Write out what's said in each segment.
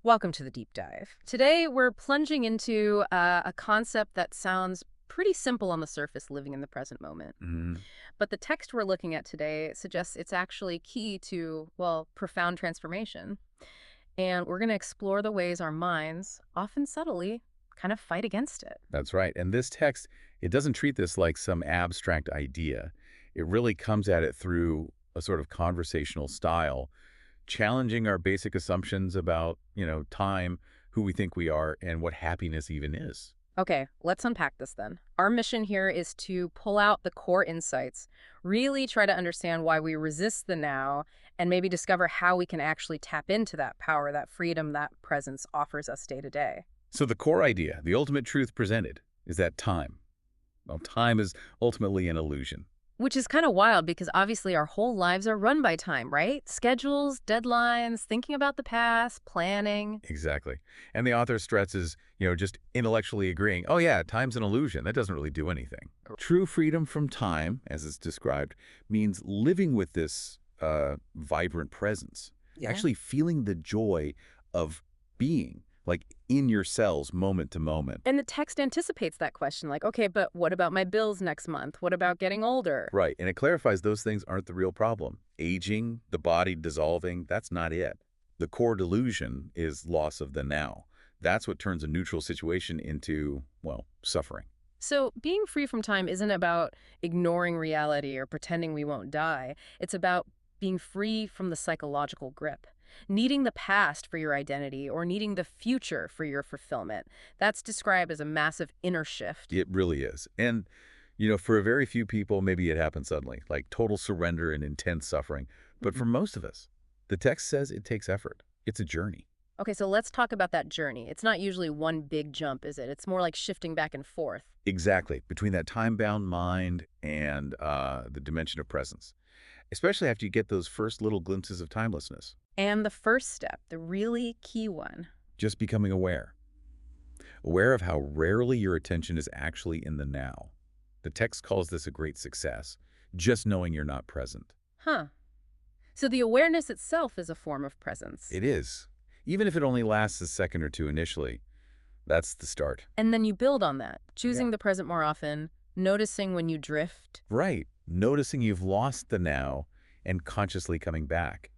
Welcome to the deep dive. Today, we're plunging into a concept that sounds pretty simple on the surface, living in the present moment. Mhm. But the text we're looking at today suggests it's actually key to, well, profound transformation. And we're going to explore the ways our minds, often subtly, kind of fight against it. That's right. And this text, it doesn't treat this like some abstract idea. It really comes at it through a sort of conversational style, challenging our basic assumptions about, time, who we think we are, and what happiness even is. Okay, let's unpack this then. Our mission here is to pull out the core insights, really try to understand why we resist the now, and maybe discover how we can actually tap into that power, that freedom, that presence offers us day to day. So the core idea, the ultimate truth presented, is that time. Well, time is ultimately an illusion. Which is kind of wild because obviously our whole lives are run by time, right? Schedules, deadlines, thinking about the past, planning. Exactly. And the author stresses, just intellectually agreeing, oh yeah, time's an illusion. That doesn't really do anything. True freedom from time, as it's described, means living with this vibrant presence, Yeah. actually feeling the joy of being, like in your cells, moment to moment. And the text anticipates that question like, okay, but what about my bills next month? What about getting older? Right. And it clarifies those things aren't the real problem. Aging, the body dissolving, that's not it. The core delusion is loss of the now. That's what turns a neutral situation into, well, suffering. So, being free from time isn't about ignoring reality or pretending we won't die. It's about being free from the psychological grip, needing the past for your identity or needing the future for your fulfillment. That's described as a massive inner shift. It really is. And, for a very few people, maybe it happens suddenly, like total surrender and intense suffering. But Mhm. for most of us, the text says it takes effort. It's a journey. Okay, so let's talk about that journey. It's not usually one big jump, is it? It's more like shifting back and forth. Exactly. Between that time-bound mind and the dimension of presence, especially after you get those first little glimpses of timelessness, And the first step, the really key one. just becoming aware. Aware of how rarely your attention is actually in the now. The text calls this a great success, just knowing you're not present. Huh. So the awareness itself is a form of presence. It is. Even if it only lasts a second or two initially, that's the start. And then you build on that, Yeah. choosing the present more often, noticing when you drift. Right. Noticing you've lost the now and consciously coming back.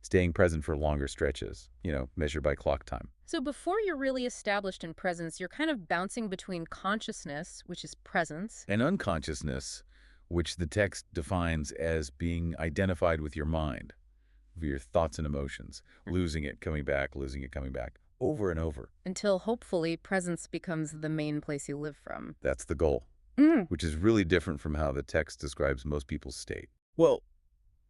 Staying present for longer stretches, measured by clock time. So before you're really established in presence, you're kind of bouncing between consciousness, which is presence. And unconsciousness, which the text defines as being identified with your mind, with your thoughts and emotions, losing it, losing it, coming back, over and over. Until hopefully presence becomes the main place you live from. That's the goal, Mm. which is really different from how the text describes most people's state. Well,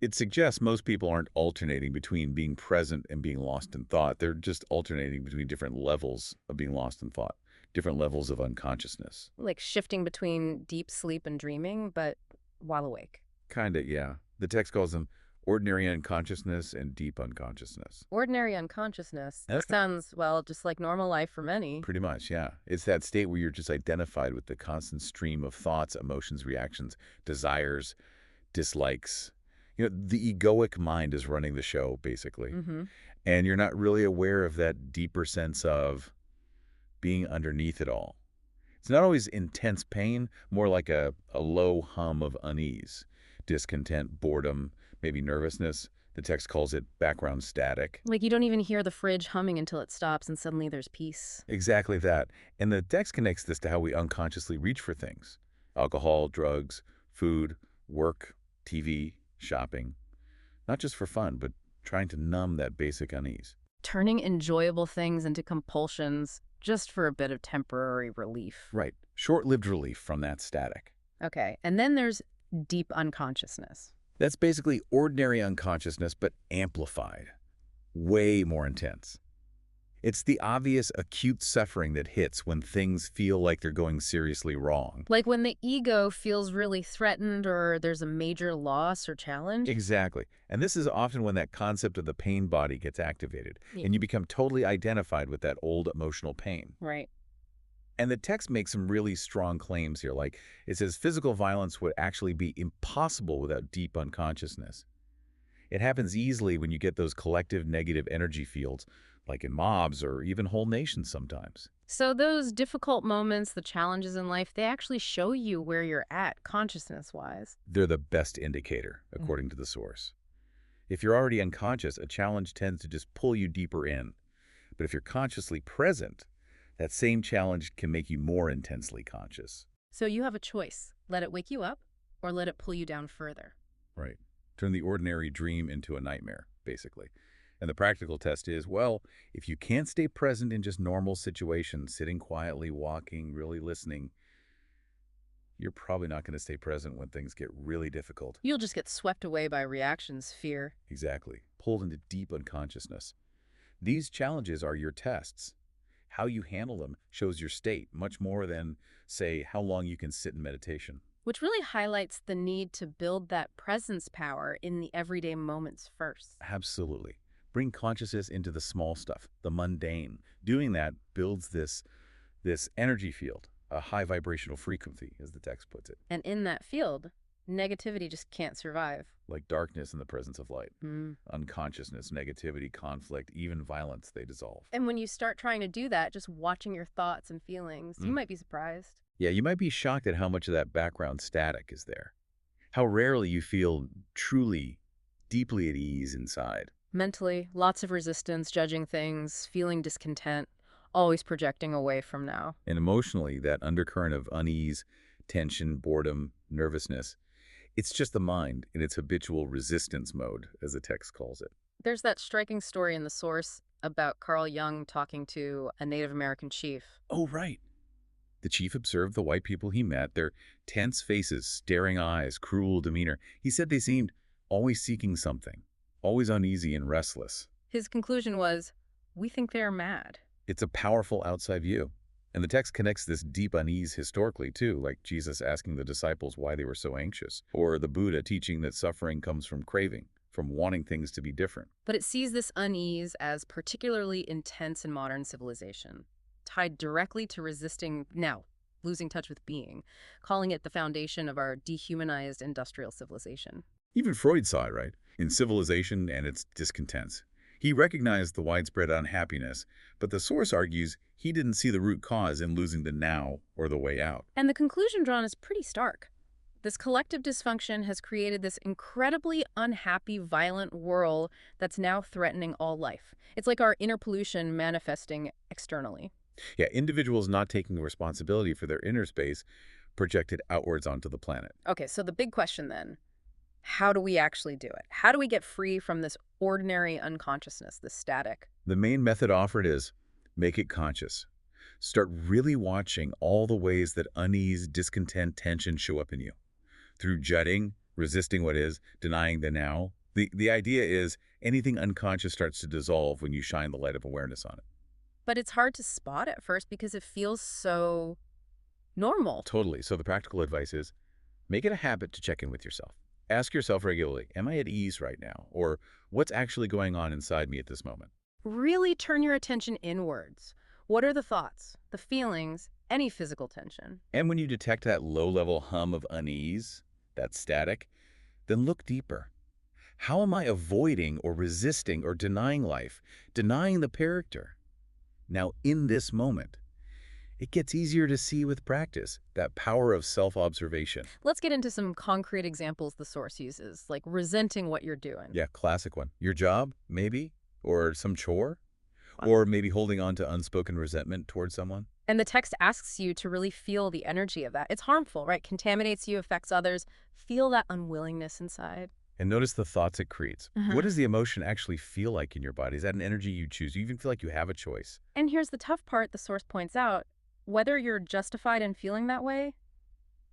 it suggests most people aren't alternating between being present and being lost in thought. They're just alternating between different levels of being lost in thought, different levels of unconsciousness. Like shifting between deep sleep and dreaming, but while awake. Kinda, yeah. The text calls them ordinary unconsciousness and deep unconsciousness. Ordinary unconsciousness Okay. sounds, well, just like normal life for many. Pretty much, yeah. It's that state where you're just identified with the constant stream of thoughts, emotions, reactions, desires, dislikes. The egoic mind is running the show, basically. Mm-hmm. And you're not really aware of that deeper sense of being underneath it all. It's not always intense pain, more like a low hum of unease, discontent, boredom, maybe nervousness. The text calls it background static. Like you don't even hear the fridge humming until it stops and suddenly there's peace. Exactly that. And the text connects this to how we unconsciously reach for things. Alcohol, drugs, food, work, TV, shopping. Not just for fun, but trying to numb that basic unease. Turning enjoyable things into compulsions just for a bit of temporary relief. Right. Short-lived relief from that static. Okay, and then there's deep unconsciousness. That's basically ordinary unconsciousness, but amplified. Way more intense. It's the obvious acute suffering that hits when things feel like they're going seriously wrong. Like when the ego feels really threatened or there's a major loss or challenge. Exactly. And this is often when that concept of the pain body gets activated, Yeah. and you become totally identified with that old emotional pain. Right. And the text makes some really strong claims here, like it says physical violence would actually be impossible without deep unconsciousness. It happens easily when you get those collective negative energy fields, like in mobs or even whole nations sometimes. So those difficult moments, the challenges in life, they actually show you where you're at consciousness-wise. They're the best indicator, Mm. according to the source. If you're already unconscious, a challenge tends to just pull you deeper in. But if you're consciously present, that same challenge can make you more intensely conscious. So you have a choice. Let it wake you up or let it pull you down further. Right. Turn the ordinary dream into a nightmare, basically. And the practical test is, well, if you can't stay present in just normal situations, sitting quietly, walking, really listening, you're probably not going to stay present when things get really difficult. You'll just get swept away by reactions, fear. Exactly. Pulled into deep unconsciousness. These challenges are your tests. How you handle them shows your state, much more than, say, how long you can sit in meditation. Which really highlights the need to build that presence power in the everyday moments first. Absolutely. Bring consciousness into the small stuff, the mundane. Doing that builds this energy field, a high vibrational frequency, as the text puts it, And in that field, negativity just can't survive. like darkness in the presence of light. Mm. Unconsciousness, negativity, conflict, even violence, they dissolve. And when you start trying to do that, just watching your thoughts and feelings, you might be surprised. Yeah, you might be shocked at how much of that background static is there. How rarely you feel truly, deeply at ease inside. Mentally, lots of resistance, judging things, feeling discontent, always projecting away from now. And emotionally, that undercurrent of unease, tension, boredom, nervousness, it's just the mind in its habitual resistance mode, as the text calls it. There's that striking story in the source about Carl Jung talking to a Native American chief. Oh, right. The chief observed the white people he met, their tense faces, staring eyes, cruel demeanor. He said they seemed always seeking something, always uneasy and restless. His conclusion was, we think they're mad. It's a powerful outside view. And the text connects this deep unease historically, too, like Jesus asking the disciples why they were so anxious, or the Buddha teaching that suffering comes from craving, from wanting things to be different. But it sees this unease as particularly intense in modern civilization, tied directly to resisting, now, losing touch with being, calling it the foundation of our dehumanized industrial civilization. Even Freud saw it, right? In Civilization and its Discontents. He recognized the widespread unhappiness, but the source argues he didn't see the root cause in losing the now or the way out. And the conclusion drawn is pretty stark. This collective dysfunction has created this incredibly unhappy, violent world that's now threatening all life. It's like our inner pollution manifesting externally. Yeah, individuals not taking responsibility for their inner space projected outwards onto the planet. Okay, so the big question then, how do we actually do it? How do we get free from this ordinary unconsciousness, this static? The main method offered is make it conscious. Start really watching all the ways that unease, discontent, tension show up in you. Through jutting, resisting what is, denying the now. The idea is anything unconscious starts to dissolve when you shine the light of awareness on it. But it's hard to spot at first because it feels so normal. Totally. So the practical advice is make it a habit to check in with yourself. Ask yourself regularly, am I at ease right now? Or what's actually going on inside me at this moment? Really turn your attention inwards. What are the thoughts, the feelings, any physical tension? And when you detect that low-level hum of unease, that static, then look deeper. How am I avoiding or resisting or denying life, denying the character? Now, in this moment, it gets easier to see with practice, that power of self-observation. Let's get into some concrete examples the source uses, like resenting what you're doing. Yeah, classic one. Your job, maybe? Or some chore? Or maybe holding on to unspoken resentment towards someone? And the text asks you to really feel the energy of that. It's harmful, right? Contaminates you, affects others. Feel that unwillingness inside. And notice the thoughts it creates. Uh-huh. What does the emotion actually feel like in your body? Is that an energy you choose? You even feel like you have a choice. And here's the tough part the source points out. Whether you're justified in feeling that way,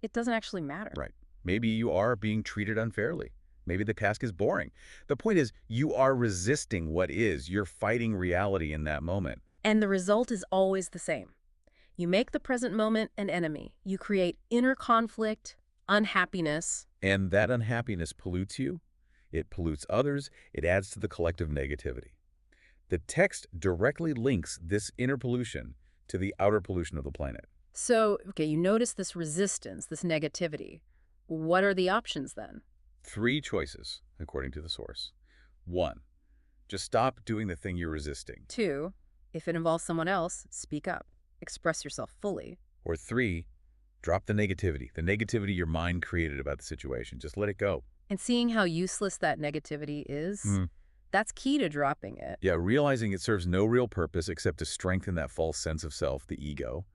it doesn't actually matter. Right. Maybe you are being treated unfairly. Maybe the task is boring. The point is, you are resisting what is. You're fighting reality in that moment. And the result is always the same. You make the present moment an enemy. You create inner conflict, unhappiness. And that unhappiness pollutes you. It pollutes others. It adds to the collective negativity. The text directly links this inner pollution to the outer pollution of the planet. So, okay, you notice this resistance, this negativity. What are the options then? 3 choices, according to the source. 1, Just stop doing the thing you're resisting. 2, if it involves someone else, speak up. Express yourself fully. Or 3, drop the negativity your mind created about the situation. Just let it go. And seeing how useless that negativity is, Mm. that's key to dropping it. Yeah, realizing it serves no real purpose except to strengthen that false sense of self, the ego.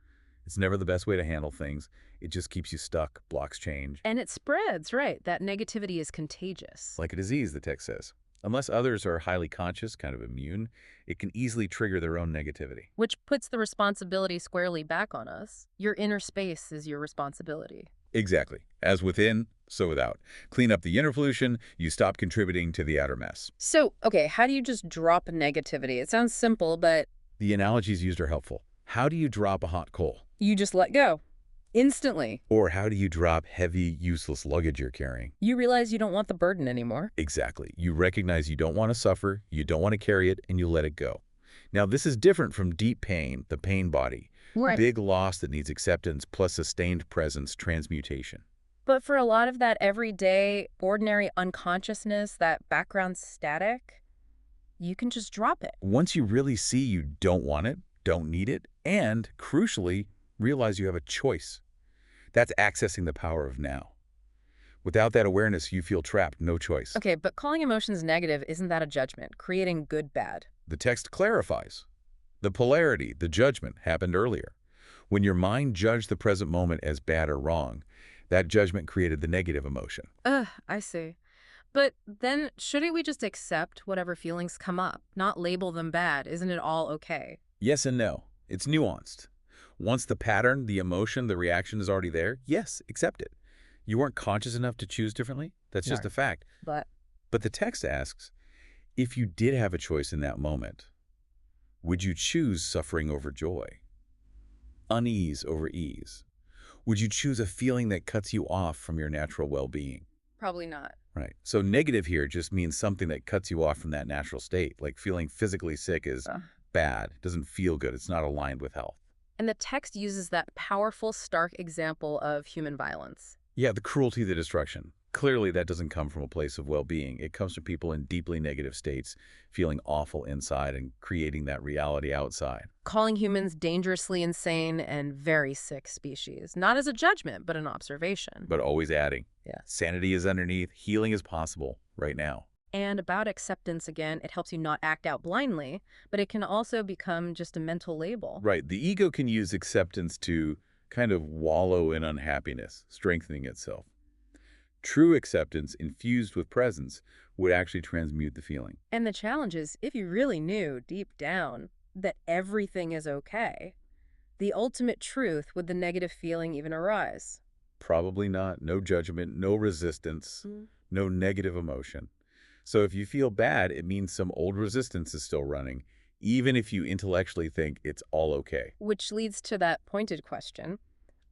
It's never the best way to handle things. It just keeps you stuck, blocks change. And it spreads, right? That negativity is contagious. Like a disease, the text says. Unless others are highly conscious, kind of immune, it can easily trigger their own negativity. Which puts the responsibility squarely back on us. Your inner space is your responsibility. Exactly. As within, so without. Clean up the inner pollution, you stop contributing to the outer mess. So, okay, how do you just drop negativity? It sounds simple, but The analogies used are helpful. How do you drop a hot coal? you just let go. Instantly. Or how do you drop heavy, useless luggage you're carrying? You realize you don't want the burden anymore. Exactly. You recognize you don't want to suffer, you don't want to carry it, and you let it go. Now, this is different from deep pain, the pain body. Right. Big loss that needs acceptance plus sustained presence, transmutation. But for a lot of that everyday, ordinary unconsciousness, that background static, you can just drop it. Once you really see you don't want it, don't need it, and, crucially, realize you have a choice. That's accessing the power of now. Without that awareness, you feel trapped, no choice. Okay, but calling emotions negative, isn't that a judgment? Creating good bad? The text clarifies. The polarity, the judgment, happened earlier. When your mind judged the present moment as bad or wrong, that judgment created the negative emotion. I see. But then shouldn't we just accept whatever feelings come up, not label them bad? Isn't it all okay? Yes and no. It's nuanced. Once the pattern, the emotion, the reaction is already there, yes, accept it. You weren't conscious enough to choose differently? That's just No. a fact. But But the text asks, if you did have a choice in that moment, would you choose suffering over joy? Unease over ease? Would you choose a feeling that cuts you off from your natural well-being? probably not. Right. So negative here just means something that cuts you off from that natural state, like feeling physically sick is Ugh. bad, doesn't feel good, it's not aligned with health. And the text uses that powerful, stark example of human violence. Yeah, the cruelty, the destruction. Clearly, that doesn't come from a place of well-being. It comes from people in deeply negative states, feeling awful inside and creating that reality outside. Calling humans dangerously insane and very sick species. Not as a judgment, but an observation. But always adding. Yeah. Sanity is underneath. Healing is possible right now. And about acceptance again, it helps you not act out blindly, but it can also become just a mental label. Right. The ego can use acceptance to kind of wallow in unhappiness, strengthening itself. True acceptance infused with presence would actually transmute the feeling. And the challenge is, if you really knew deep down that everything is okay, the ultimate truth, would the negative feeling even arise? Probably not. No judgment, no resistance, no negative emotion. So if you feel bad, it means some old resistance is still running, even if you intellectually think it's all okay. Which leads to that pointed question.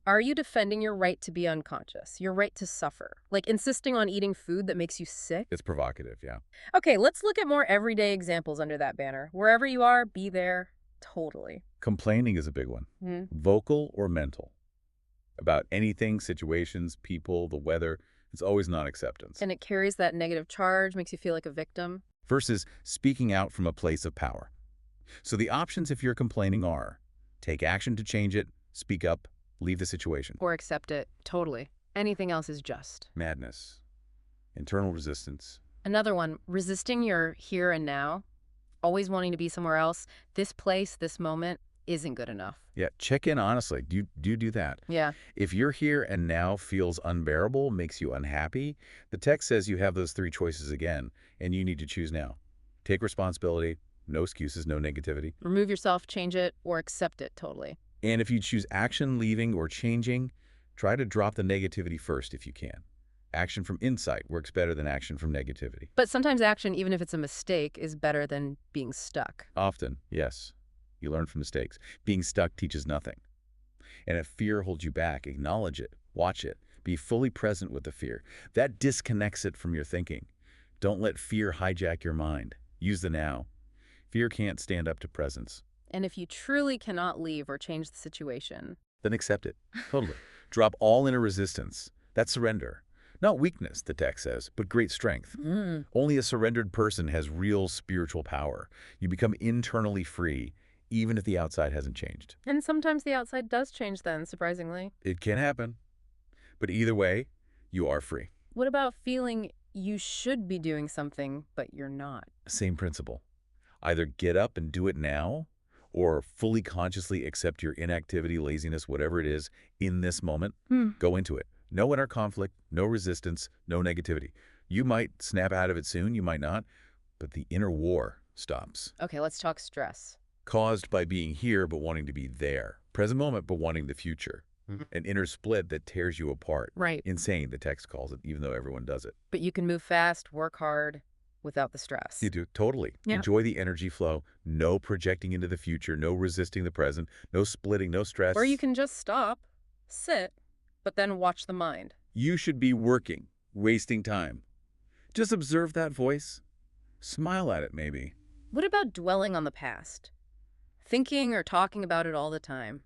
Are you defending your right to be unconscious, your right to suffer, like insisting on eating food that makes you sick? It's provocative, yeah. Okay, let's look at more everyday examples under that banner. Wherever you are, be there. Totally. Complaining is a big one. Vocal or mental. About anything, situations, people, the weather, it's always non-acceptance. And it carries that negative charge, makes you feel like a victim. Versus speaking out from a place of power. So the options if you're complaining are take action to change it, speak up, leave the situation. Or accept it. Totally. Anything else is just. Madness. Internal resistance. Another one, resisting your here and now, always wanting to be somewhere else. This place, this moment isn't good enough. Yeah, check in honestly. Do you do that? Yeah. If your here and now feels unbearable, makes you unhappy, the text says you have those 3 choices again, and you need to choose now. Take responsibility, no excuses, no negativity. Remove yourself, change it, or accept it totally. And if you choose action, leaving, or changing, try to drop the negativity first if you can. Action from insight works better than action from negativity. But sometimes action, even if it's a mistake, is better than being stuck. Often, yes. You learn from mistakes. Being stuck teaches nothing. And if fear holds you back, acknowledge it, watch it, be fully present with the fear. That disconnects it from your thinking. Don't let fear hijack your mind. Use the now. Fear can't stand up to presence. And if you truly cannot leave or change the situation, Then accept it. Totally. Drop all inner resistance. That's surrender. Not weakness, the text says, but great strength. Mm. Only a surrendered person has real spiritual power. You become internally free, even if the outside hasn't changed. And sometimes the outside does change then, surprisingly. It can happen, but either way, you are free. What about feeling you should be doing something, but you're not? Same principle. Either get up and do it now, or fully consciously accept your inactivity, laziness, whatever it is, in this moment. Hmm. Go into it. No inner conflict, no resistance, no negativity. You might snap out of it soon, you might not, but the inner war stops. Okay, let's talk stress. Caused by being here but wanting to be there. Present moment but wanting the future. Mhm. An inner split that tears you apart. Right. Insane, the text calls it, even though everyone does it. But you can move fast, work hard, without the stress. You do, totally. Yeah. Enjoy the energy flow. No projecting into the future, no resisting the present, no splitting, no stress. Or you can just stop, sit, but then watch the mind. You should be working, wasting time. Just observe that voice. Smile at it, maybe. What about dwelling on the past? Thinking or talking about it all the time.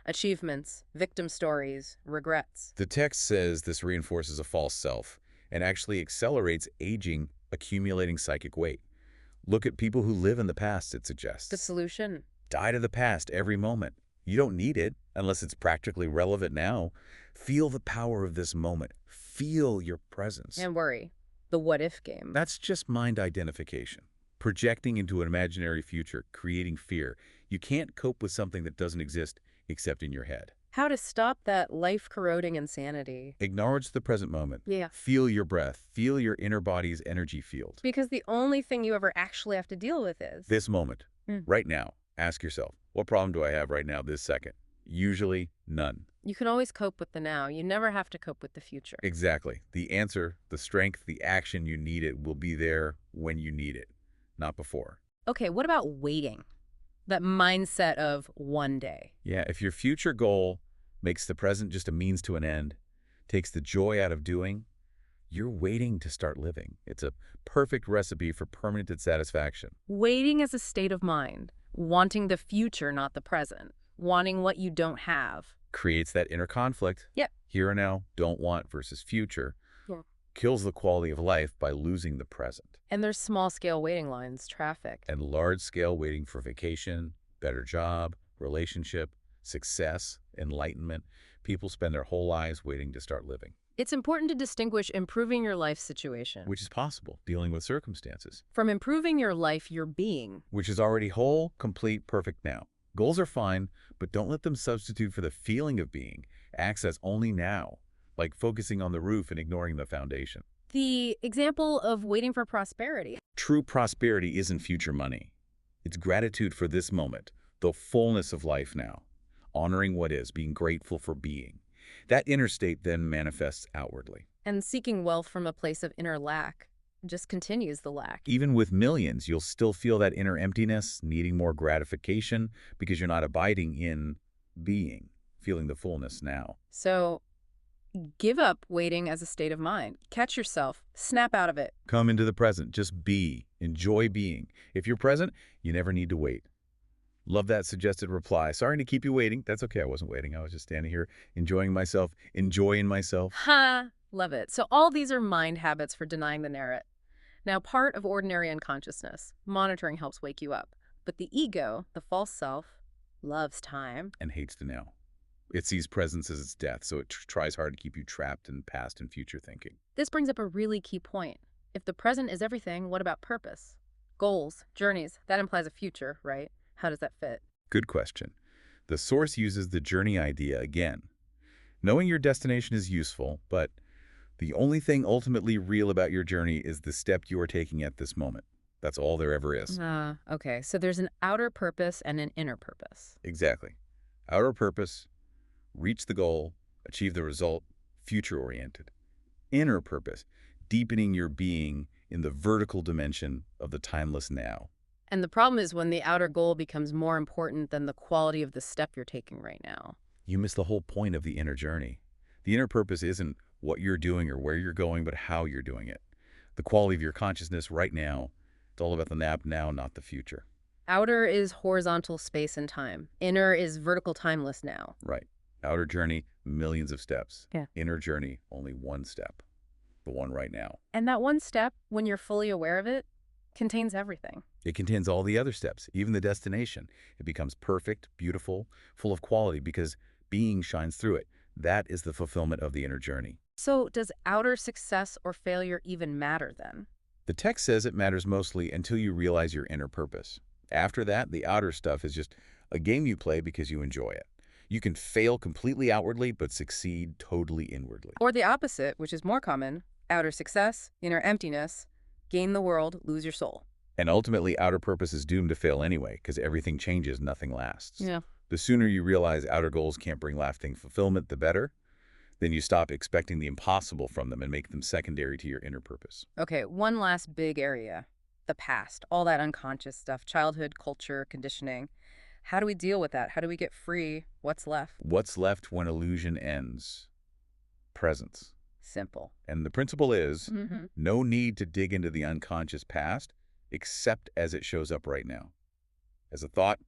Achievements, victim stories, regrets. The text says this reinforces a false self and actually accelerates aging, accumulating psychic weight. Look at people who live in the past, it suggests. The solution? Die to the past every moment. You don't need it unless it's practically relevant now. Feel the power of this moment. Feel your presence. And worry. The what-if game. That's just mind identification. Projecting into an imaginary future, creating fear. You can't cope with something that doesn't exist except in your head. How to stop that life-corroding insanity. Acknowledge the present moment. Yeah. Feel your breath. Feel your inner body's energy field. Because the only thing you ever actually have to deal with is... This moment, Mm. right now, ask yourself, what problem do I have right now this second? Usually, none. You can always cope with the now. You never have to cope with the future. Exactly. The answer, the strength, the action you need it will be there when you need it, not before. Okay, what about waiting? That mindset of one day. Yeah, if your future goal makes the present just a means to an end, takes the joy out of doing, you're waiting to start living. It's a perfect recipe for permanent dissatisfaction. Waiting is a state of mind. Wanting the future, not the present. Wanting what you don't have. Creates that inner conflict. Yep. Here and now, don't want versus future. Yeah. Kills the quality of life by losing the present. And there's small-scale waiting lines, traffic. And large-scale waiting for vacation, better job, relationship, success, enlightenment. People spend their whole lives waiting to start living. It's important to distinguish improving your life situation Which is possible, dealing with circumstances. from improving your life, your being. Which is already whole, complete, perfect now. Goals are fine, but don't let them substitute for the feeling of being. Access only now, like focusing on the roof and ignoring the foundation. The example of waiting for prosperity. True prosperity isn't future money. It's gratitude for this moment, the fullness of life now. Honoring what is, being grateful for being. That inner state then manifests outwardly. And seeking wealth from a place of inner lack just continues the lack. Even with millions, you'll still feel that inner emptiness, needing more gratification, because you're not abiding in being, feeling the fullness now. So give up waiting as a state of mind. Catch yourself. Snap out of it. Come into the present. Just be. Enjoy being. If you're present, you never need to wait. Love that suggested reply. Sorry to keep you waiting. That's okay. I wasn't waiting. I was just standing here enjoying myself, enjoying myself. Ha! Love it. So all these are mind habits for denying the narrative. Now, part of ordinary unconsciousness, monitoring helps wake you up. But the ego, the false self, loves time. And hates the now. It sees presence as its death, so it tries hard to keep you trapped in past and future thinking. This brings up a really key point. If the present is everything, what about purpose? Goals, journeys, that implies a future, right? How does that fit? Good question. The source uses the journey idea again. Knowing your destination is useful, but the only thing ultimately real about your journey is the step you are taking at this moment. That's all there ever is. Okay. So there's an outer purpose and an inner purpose. Exactly. Outer purpose, reach the goal, achieve the result, future-oriented. Inner purpose, deepening your being in the vertical dimension of the timeless now. And the problem is when the outer goal becomes more important than the quality of the step you're taking right now. You miss the whole point of the inner journey. The inner purpose isn't what you're doing or where you're going, but how you're doing it. The quality of your consciousness right now. It's all about the now, not the future. Outer is horizontal space and time. Inner is vertical timeless now. Right. Outer journey, millions of steps. Yeah. Inner journey, only one step. the one right now. And that one step, when you're fully aware of it, contains everything. It contains all the other steps, even the destination. It becomes perfect, beautiful, full of quality because being shines through it. That is the fulfillment of the inner journey. So does outer success or failure even matter then? The text says it matters mostly until you realize your inner purpose. After that, the outer stuff is just a game you play because you enjoy it. You can fail completely outwardly, but succeed totally inwardly. Or the opposite, which is more common, outer success, inner emptiness, gain the world, lose your soul. And ultimately, outer purpose is doomed to fail anyway, because everything changes, nothing lasts. Yeah. The sooner you realize outer goals can't bring lasting fulfillment, the better. Then you stop expecting the impossible from them and make them secondary to your inner purpose. Okay, one last big area, the past, all that unconscious stuff, childhood, culture, conditioning. How do we deal with that? How do we get free? What's left? What's left when illusion ends? Presence. Simple. And the principle is Mm-hmm. no need to dig into the unconscious past except as it shows up right now. As a thought,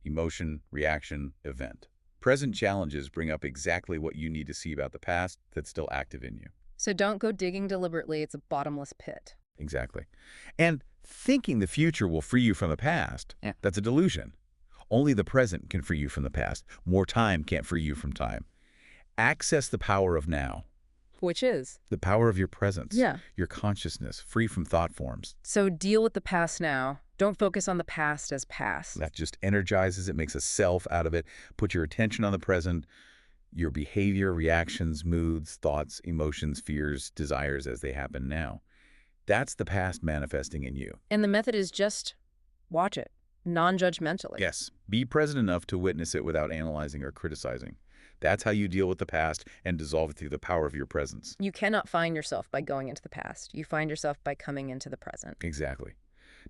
emotion, reaction, event. Present challenges bring up exactly what you need to see about the past that's still active in you. So don't go digging deliberately. It's a bottomless pit. Exactly. And thinking the future will free you from the past, Yeah. that's a delusion. Only the present can free you from the past. More time can't free you from time. Access the power of now, Which is? the power of your presence, Yeah. your consciousness, free from thought forms. So deal with the past now. Don't focus on the past as past. That just energizes it, makes a self out of it. Put your attention on the present, your behavior, reactions, moods, thoughts, emotions, fears, desires as they happen now. That's the past manifesting in you. And the method is just watch it, non-judgmentally. Yes, be present enough to witness it without analyzing or criticizing. That's how you deal with the past and dissolve it through the power of your presence. You cannot find yourself by going into the past. You find yourself by coming into the present. Exactly.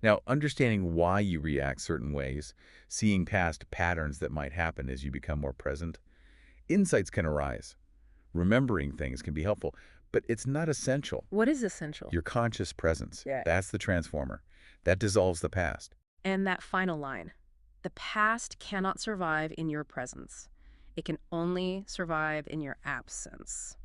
Now, understanding why you react certain ways, seeing past patterns that might happen as you become more present, insights can arise. Remembering things can be helpful, but it's not essential. What is essential? Your conscious presence, Yeah. that's the transformer. That dissolves the past. And that final line, the past cannot survive in your presence. It can only survive in your absence.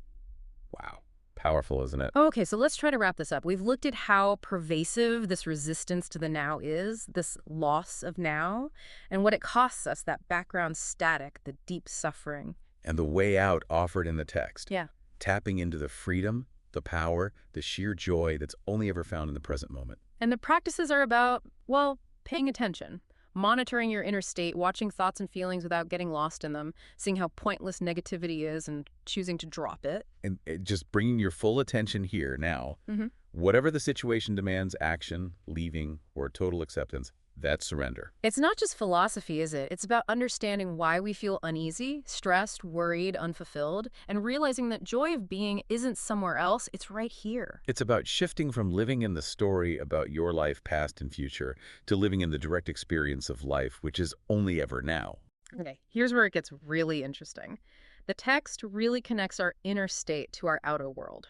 Wow. Powerful, isn't it? Okay, so let's try to wrap this up. We've looked at how pervasive this resistance to the now is, this loss of now, and what it costs us, that background static, the deep suffering. And the way out offered in the text. Yeah. Tapping into the freedom, the power, the sheer joy that's only ever found in the present moment. And the practices are about, well, paying attention, monitoring your inner state, watching thoughts and feelings without getting lost in them, seeing how pointless negativity is and choosing to drop it. And just bringing your full attention here now. Mm-hmm. Whatever the situation demands, action, leaving, or total acceptance, that's surrender. It's not just philosophy, is it? It's about understanding why we feel uneasy, stressed, worried, unfulfilled, and realizing that joy of being isn't somewhere else, it's right here. It's about shifting from living in the story about your life, past and future, to living in the direct experience of life, which is only ever now. Okay, here's where it gets really interesting. The text really connects our inner state to our outer world.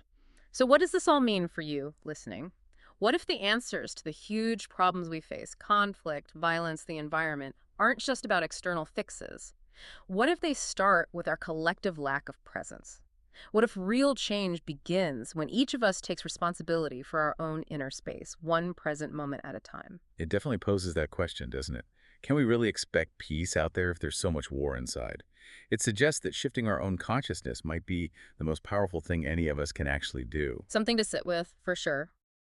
So what does this all mean for you listening? What if the answers to the huge problems we face, conflict, violence, the environment, aren't just about external fixes? What if they start with our collective lack of presence? What if real change begins when each of us takes responsibility for our own inner space, one present moment at a time? It definitely poses that question, doesn't it? Can we really expect peace out there if there's so much war inside? It suggests that shifting our own consciousness might be the most powerful thing any of us can actually do. Something to sit with, for sure.